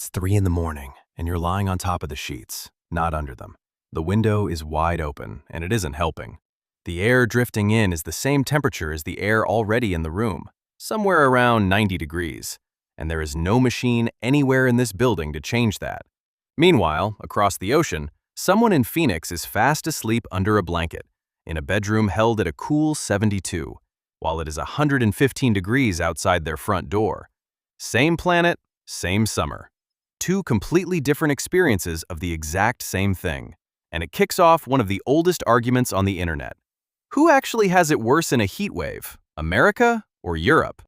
It's 3 in the morning, and you're lying on top of the sheets, not under them. The window is wide open, and it isn't helping. The air drifting in is the same temperature as the air already in the room, somewhere around 90 degrees, and there is no machine anywhere in this building to change that. Meanwhile, across the ocean, someone in Phoenix is fast asleep under a blanket, in a bedroom held at a cool 72, while it is 115 degrees outside their front door. Same planet, same summer. Two completely different experiences of the exact same thing. And it kicks off one of the oldest arguments on the internet. Who actually has it worse in a heat wave, America or Europe?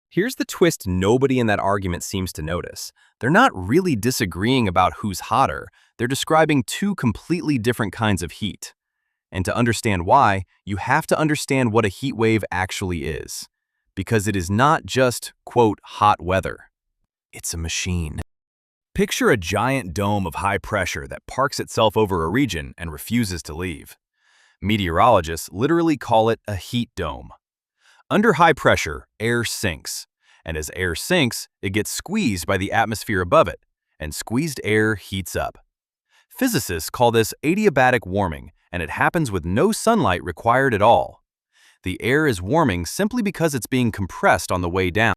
Here's the twist nobody in that argument seems to notice. They're not really disagreeing about who's hotter. They're describing two completely different kinds of heat. And to understand why, you have to understand what a heat wave actually is. Because it is not just, quote, hot weather. It's a machine. Picture a giant dome of high pressure that parks itself over a region and refuses to leave. Meteorologists literally call it a heat dome. Under high pressure, air sinks, and as air sinks, it gets squeezed by the atmosphere above it, and squeezed air heats up. Physicists call this adiabatic warming, and it happens with no sunlight required at all. The air is warming simply because it's being compressed on the way down.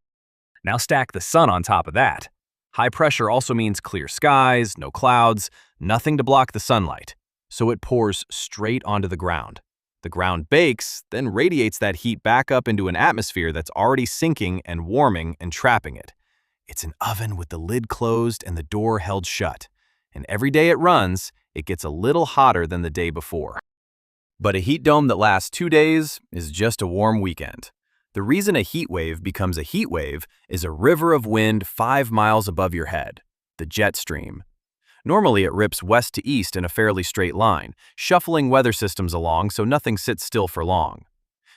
Now stack the sun on top of that. High pressure also means clear skies, no clouds, nothing to block the sunlight, so it pours straight onto the ground. The ground bakes, then radiates that heat back up into an atmosphere that's already sinking and warming and trapping it. It's an oven with the lid closed and the door held shut, and every day it runs, it gets a little hotter than the day before. But a heat dome that lasts 2 days is just a warm weekend. The reason a heat wave becomes a heat wave is a river of wind 5 miles above your head, the jet stream. Normally it rips west to east in a fairly straight line, shuffling weather systems along so nothing sits still for long.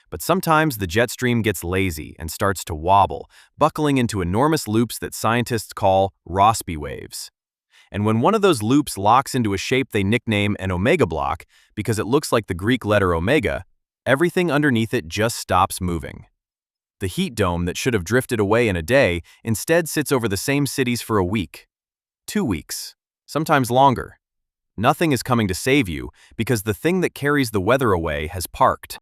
But sometimes the jet stream gets lazy and starts to wobble, buckling into enormous loops that scientists call Rossby waves. And when one of those loops locks into a shape they nickname an omega block because it looks like the Greek letter omega, everything underneath it just stops moving. The heat dome that should have drifted away in a day instead sits over the same cities for a week, 2 weeks, sometimes longer. Nothing is coming to save you because the thing that carries the weather away has parked.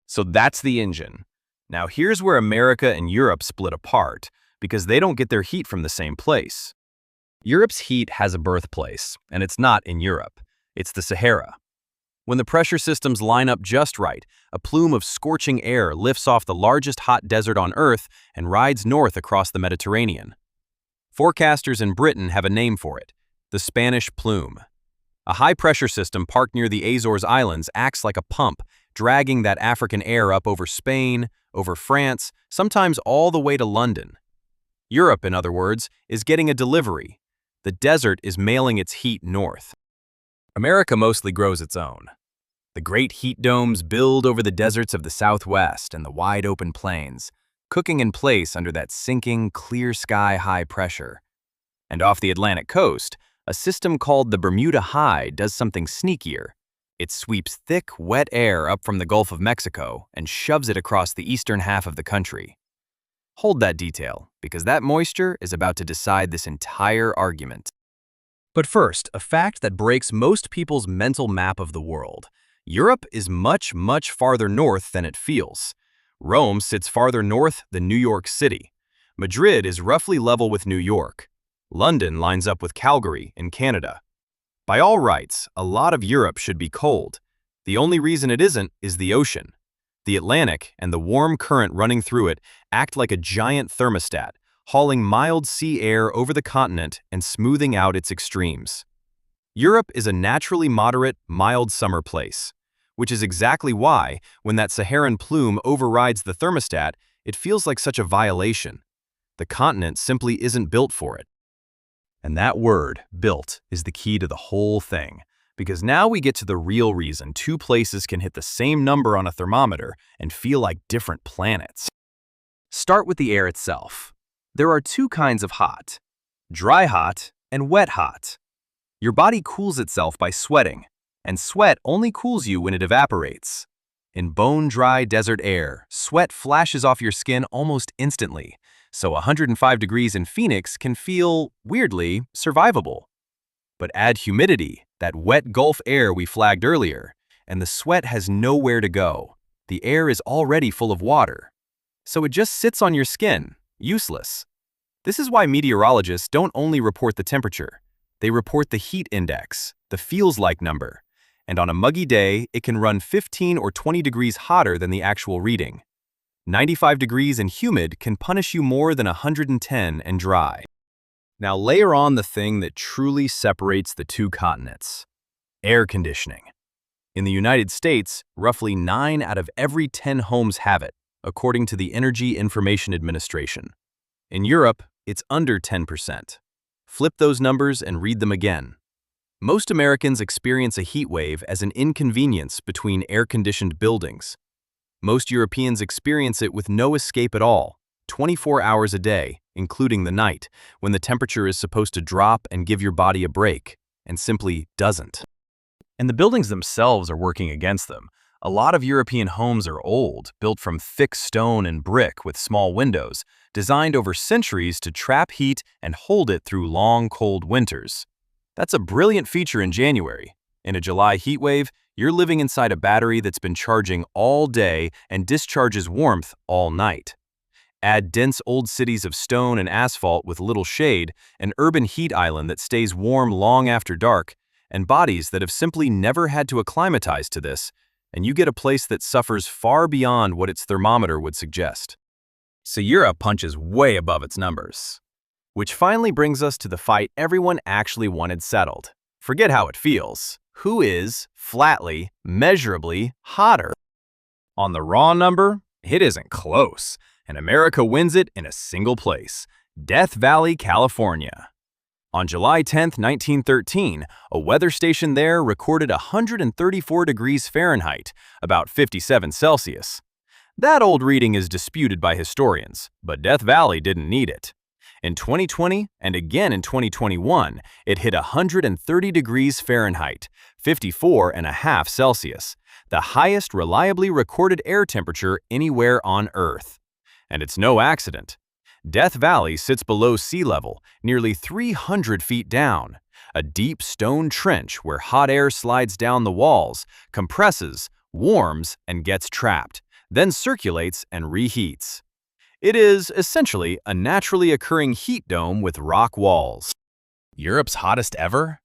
So that's the engine. Now here's where America and Europe split apart because they don't get their heat from the same place. Europe's heat has a birthplace, and it's not in Europe. It's the Sahara. When the pressure systems line up just right, a plume of scorching air lifts off the largest hot desert on Earth and rides north across the Mediterranean. Forecasters in Britain have a name for it, the Spanish plume. A high-pressure system parked near the Azores Islands acts like a pump, dragging that African air up over Spain, over France, sometimes all the way to London. Europe, in other words, is getting a delivery. The desert is mailing its heat north. America mostly grows its own. The great heat domes build over the deserts of the Southwest and the wide open plains, cooking in place under that sinking, clear sky high pressure. And off the Atlantic coast, a system called the Bermuda High does something sneakier. It sweeps thick, wet air up from the Gulf of Mexico and shoves it across the eastern half of the country. Hold that detail, because that moisture is about to decide this entire argument. But first, a fact that breaks most people's mental map of the world. Europe is much, much farther north than it feels. Rome sits farther north than New York City. Madrid is roughly level with New York. London lines up with Calgary in Canada. By all rights, a lot of Europe should be cold. The only reason it isn't is the ocean. The Atlantic and the warm current running through it act like a giant thermostat, hauling mild sea air over the continent and smoothing out its extremes. Europe is a naturally moderate, mild summer place, which is exactly why, when that Saharan plume overrides the thermostat, it feels like such a violation. The continent simply isn't built for it. And that word, built, is the key to the whole thing, because now we get to the real reason two places can hit the same number on a thermometer and feel like different planets. Start with the air itself. There are two kinds of hot, dry hot and wet hot. Your body cools itself by sweating, and sweat only cools you when it evaporates. In bone-dry desert air, sweat flashes off your skin almost instantly, so 105 degrees in Phoenix can feel, weirdly, survivable. But add humidity, that wet Gulf air we flagged earlier, and the sweat has nowhere to go. The air is already full of water. So it just sits on your skin, useless. This is why meteorologists don't only report the temperature. They report the heat index, the feels-like number. And on a muggy day, it can run 15 or 20 degrees hotter than the actual reading. 95 degrees and humid can punish you more than 110 and dry. Now layer on the thing that truly separates the two continents: air conditioning. In the United States, roughly 9 out of every 10 homes have it, according to the Energy Information Administration. In Europe, it's under 10%. Flip those numbers and read them again. Most Americans experience a heat wave as an inconvenience between air-conditioned buildings. Most Europeans experience it with no escape at all, 24 hours a day, including the night, when the temperature is supposed to drop and give your body a break, and simply doesn't. And the buildings themselves are working against them. A lot of European homes are old, built from thick stone and brick with small windows, designed over centuries to trap heat and hold it through long, cold winters. That's a brilliant feature in January. In a July heat wave, you're living inside a battery that's been charging all day and discharges warmth all night. Add dense old cities of stone and asphalt with little shade, an urban heat island that stays warm long after dark, and bodies that have simply never had to acclimatize to this, and you get a place that suffers far beyond what its thermometer would suggest. So Europe punches way above its numbers. Which finally brings us to the fight everyone actually wanted settled. Forget how it feels. Who is, flatly, measurably hotter? On the raw number, it isn't close, and America wins it in a single place: Death Valley, California. On July 10, 1913, a weather station there recorded 134 degrees Fahrenheit, about 57 Celsius. That old reading is disputed by historians, but Death Valley didn't need it. In 2020, and again in 2021, it hit 130 degrees Fahrenheit, 54.5 Celsius, the highest reliably recorded air temperature anywhere on Earth. And it's no accident. Death Valley sits below sea level, nearly 300 feet down, a deep stone trench where hot air slides down the walls, compresses, warms, and gets trapped, then circulates and reheats. It is, essentially, a naturally occurring heat dome with rock walls. Europe's hottest ever?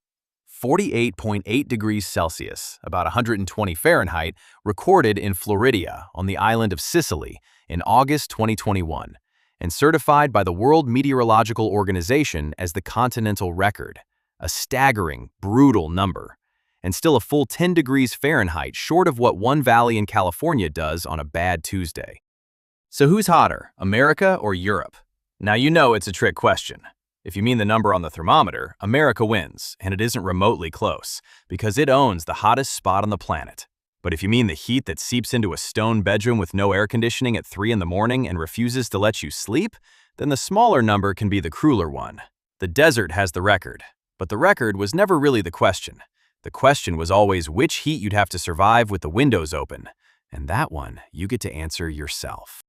48.8 degrees Celsius, about 120 Fahrenheit, recorded in Floridia on the island of Sicily in August 2021, and certified by the World Meteorological Organization as the continental record. A staggering, brutal number, and still a full 10 degrees Fahrenheit short of what one valley in California does on a bad Tuesday. So who's hotter, America or Europe? Now you know it's a trick question. If you mean the number on the thermometer, America wins, and it isn't remotely close, because it owns the hottest spot on the planet. But if you mean the heat that seeps into a stone bedroom with no air conditioning at 3 in the morning and refuses to let you sleep, then the smaller number can be the crueler one. The desert has the record, but the record was never really the question. The question was always which heat you'd have to survive with the windows open, and that one you get to answer yourself.